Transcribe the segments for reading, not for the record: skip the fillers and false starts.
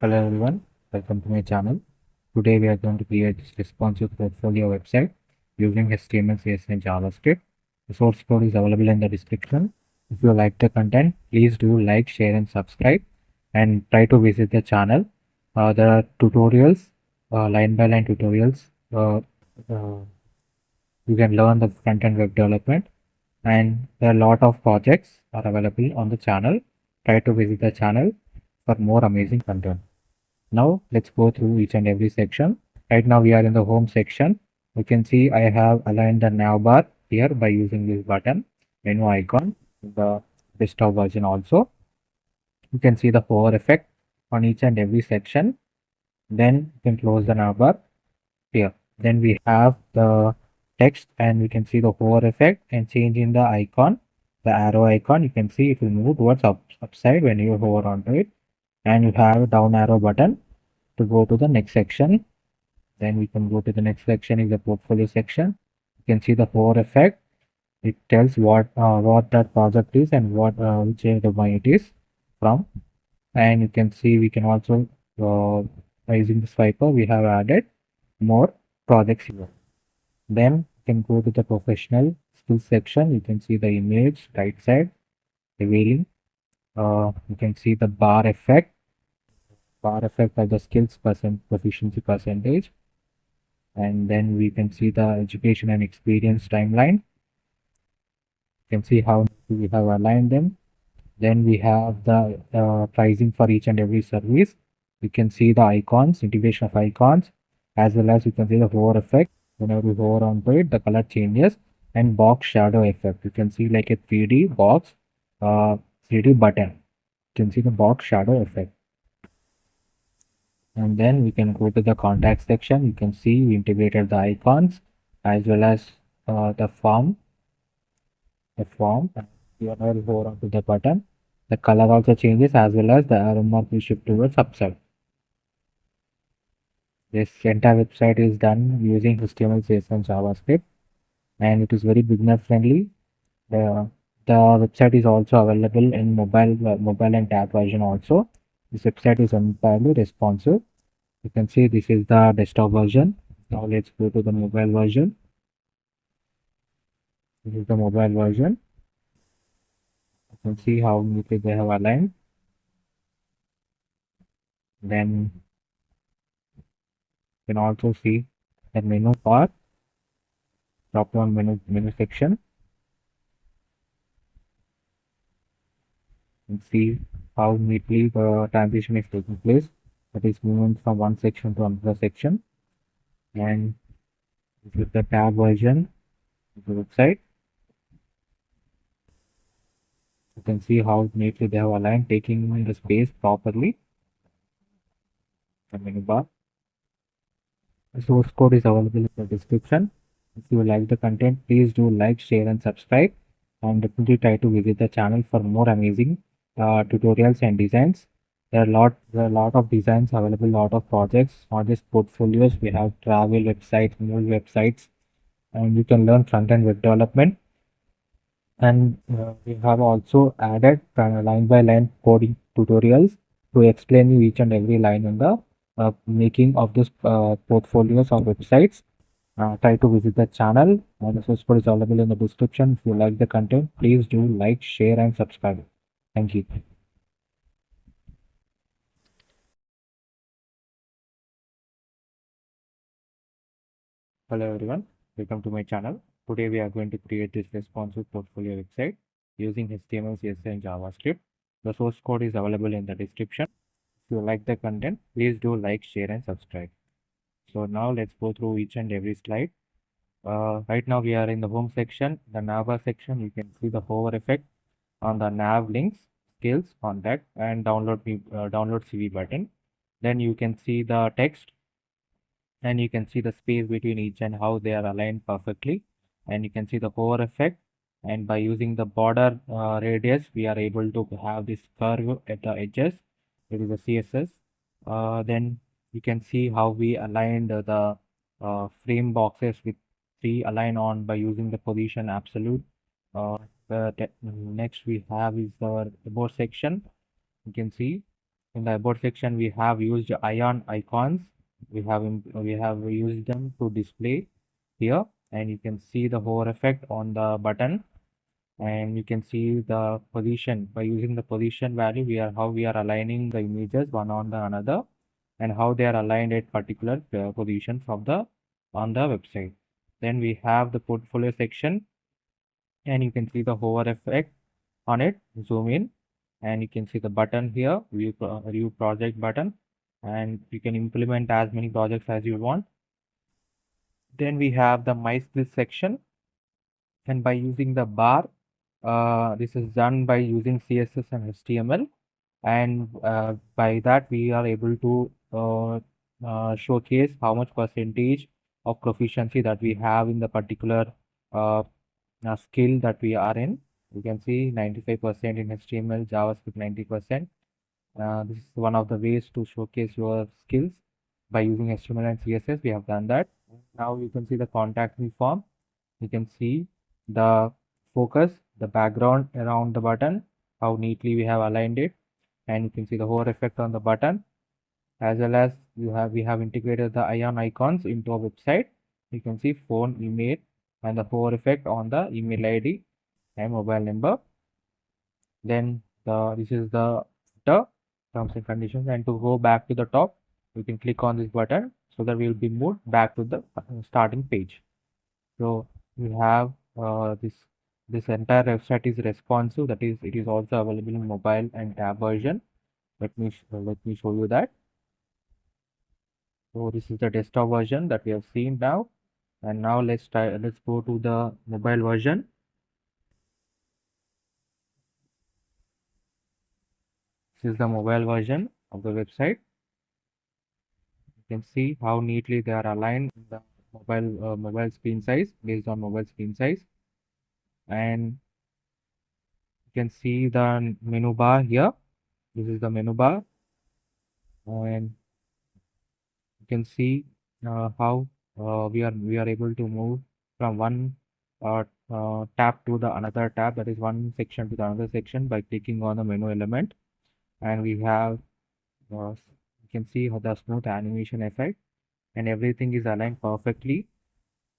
Hello everyone, welcome to my channel. Today we are going to create this responsive portfolio website using HTML, CSS and JavaScript. The source code is available in the description. If you like the content, please do like, share and subscribe and try to visit the channel. There are tutorials, line by line tutorials. Uh, you can learn the front-end web development, and there are a lot of projects are available on the channel. Try to visit the channel for more amazing content. Now let's go through each and every section. Right now we are in the home section. You can see I have aligned the nav bar here by using this button, menu icon, the desktop version also. You can see the hover effect on each and every section. Then you can close the nav bar here. Then we have the text and we can see the hover effect and change in the icon, the arrow icon. You can see it will move towards upside when you hover onto it. And you have a down arrow button to go to the next section. Then we can go to the next section is the portfolio section. You can see the hover effect. It tells what that project is and what which domain it is from. And you can see we can also by using the swiper we have added more projects here. Then you can go to the professional skills section. You can see the image right side revealing. You can see the bar effect of the skills proficiency percentage. And then we can see the education and experience timeline. You can see how we have aligned them. Then we have the pricing for each and every service. You can see the icons, integration of icons, as well as you can see the hover effect. Whenever we hover onto it, the color changes, and box shadow effect. You can see like a 3D box, 3D button. You can see the box shadow effect. And then we can go to the contact section. You can see we integrated the icons as well as the form. Whenever we hover onto the button, the color also changes as well as the arrow mark will shift towards upside. This entire website is done using HTML, CSS and JavaScript, and it is very beginner friendly. The website is also available in mobile and tab version also. This website is entirely responsive. You can see this is the desktop version. Now let's go to the mobile version. This is the mobile version. You can see how neatly they have aligned. Then you can also see the menu bar, drop down menu section, and see how neatly the transition is taking place. That is movement from one section to another section. And this is the tab version of the website. You can see how neatly they have aligned, taking the space properly. The menu bar. The source code is available in the description. If you like the content, please do like, share and subscribe, and definitely try to visit the channel for more amazing tutorials and designs. There are a lot of designs available, lot of projects, not just portfolios. We have travel websites, movie websites, and you can learn front-end web development. And we have also added line by line coding tutorials to explain you each and every line in the making of this portfolios or websites. Try to visit the channel. The source code is available in the description. If you like the content, please do like, share and subscribe. Thank you. Hello everyone, welcome to my channel. Today we are going to create this responsive portfolio website using HTML, CSS and JavaScript. The source code is available in the description. If you like the content, please do like, share and subscribe. So now let's go through each and every slide. Right now we are in the home section, the nav bar section. You can see the hover effect on the nav links, skills, contact and download CV button. Then you can see the text and you can see the space between each and how they are aligned perfectly. And you can see the hover effect, and by using the border radius we are able to have this curve at the edges. It is a CSS. Then you can see how we aligned the frame boxes with 3 align on by using the position absolute. The next we have is our about section. You can see in the about section, we have used ion icons. We have used them to display here, and you can see the hover effect on the button, and you can see the position. By using the position value, how we are aligning the images one on the another, and how they are aligned at particular positions of the on the website. Then we have the portfolio section, and you can see the hover effect on it. Zoom in, and you can see the button here, view project button, and you can implement as many projects as you want. Then we have the my skills section, and by using the bar, this is done by using CSS and HTML, and by that we are able to showcase how much percentage of proficiency that we have in the particular uh, skill that we are in. You can see 95% in HTML, JavaScript 90%. This is one of the ways to showcase your skills by using HTML and CSS. We have done that. Now you can see the contact me form. You can see the focus, the background around the button, how neatly we have aligned it, and you can see the hover effect on the button, as well as we have integrated the ion icons into our website. You can see phone, email, and the hover effect on the email ID and mobile number. Then this is the terms and conditions, and to go back to the top, you can click on this button so that we will be moved back to the starting page. So we have this entire website is responsive, that is it is also available in mobile and tab version. Let me show you that. So this is the desktop version that we have seen now, and now let's go to the mobile version. This is the mobile version of the website. You can see how neatly they are aligned in the mobile screen size, based on mobile screen size, and you can see the menu bar here. This is the menu bar, and you can see how we are able to move from one tab to the another tab, that is one section to the another section, by clicking on the menu element. And we have you can see how the smooth animation effect, and everything is aligned perfectly.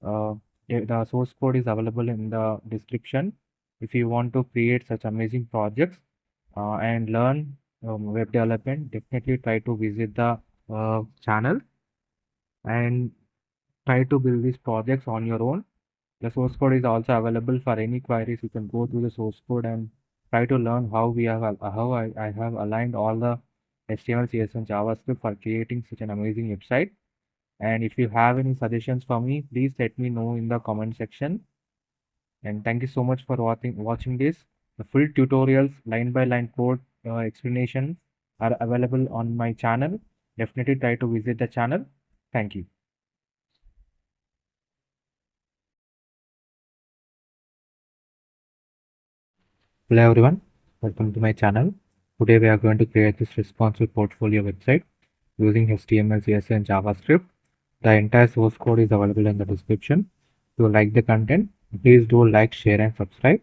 The source code is available in the description. If you want to create such amazing projects and learn web development, definitely try to visit the channel and try to build these projects on your own. The source code is also available for any queries. You can go through the source code and try to learn how I have aligned all the HTML, CSS, and JavaScript for creating such an amazing website. And if you have any suggestions for me, please let me know in the comment section. And thank you so much for watching this. The full tutorials, line by line code explanations are available on my channel. Definitely try to visit the channel. Thank you. Hello everyone, welcome to my channel. Today we are going to create this responsive portfolio website using HTML, CSS, and JavaScript. The entire source code is available in the description. If you like the content, please do like, share, and subscribe.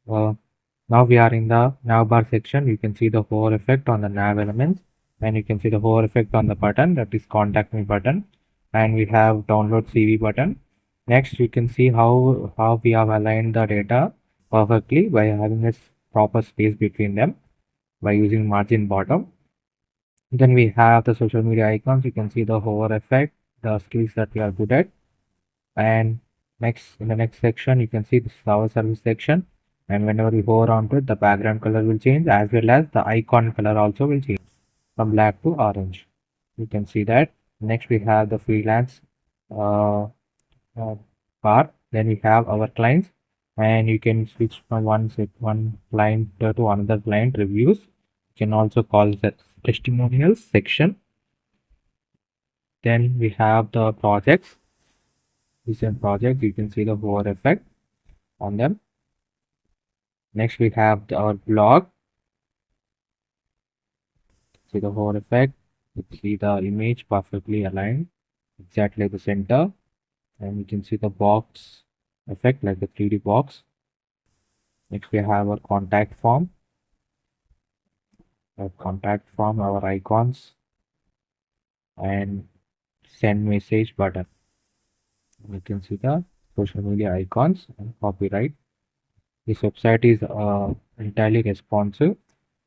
Now we are in the nav bar section. You can see the hover effect on the nav elements, and you can see the hover effect on the button, that is contact me button, and we have download CV button. Next, you can see how we have aligned the data perfectly by having a proper space between them by using margin bottom. Then we have the social media icons. You can see the hover effect, the skills that we are good at. And next, in the next section, you can see this is our service section, and whenever we hover onto it, the background color will change, as well as the icon color also will change from black to orange. You can see that. Next, we have the freelance uh, bar. Then we have our clients, and you can switch from one client to another client. Reviews, you can also call the testimonials section. Then we have the projects. Recent projects, you can see the hover effect on them. Next, we have our blog. See the hover effect. You see the image perfectly aligned, exactly at the center, and you can see the box effect, like the 3D box. Next, we have our contact form. a contact form, our icons, and send message button. You can see the social media icons and copyright. This website is entirely responsive.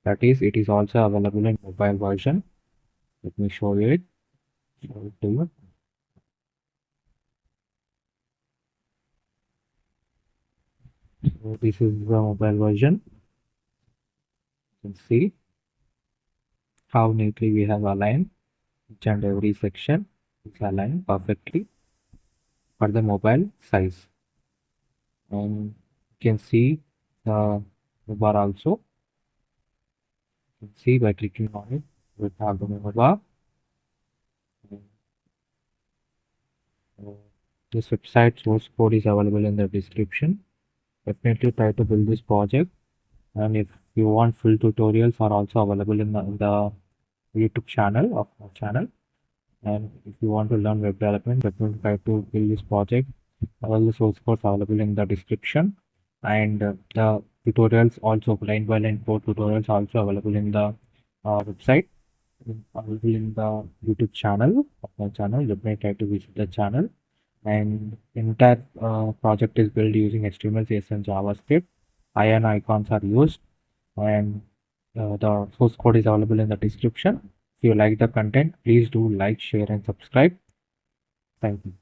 That is, it is also available in mobile version. Let me show you it. Show it to you. So this is the mobile version. You can see how neatly we have aligned each and every section is aligned perfectly for the mobile size. And you can see the bar also. You can see by clicking on it, we have the menu bar. This website source code is available in the description. Definitely try to build this project, and if you want full tutorials are also available in the YouTube channel of our channel. And if you want to learn web development, definitely try to build this project. All the source codes available in the description, and the tutorials also line by line code tutorials also available in the website, available in the YouTube channel of my channel. Definitely try to visit the channel. And entire project is built using HTML, CSS, and JavaScript. IN icons are used, and the source code is available in the description. If you like the content, please do like, share, and subscribe. Thank you.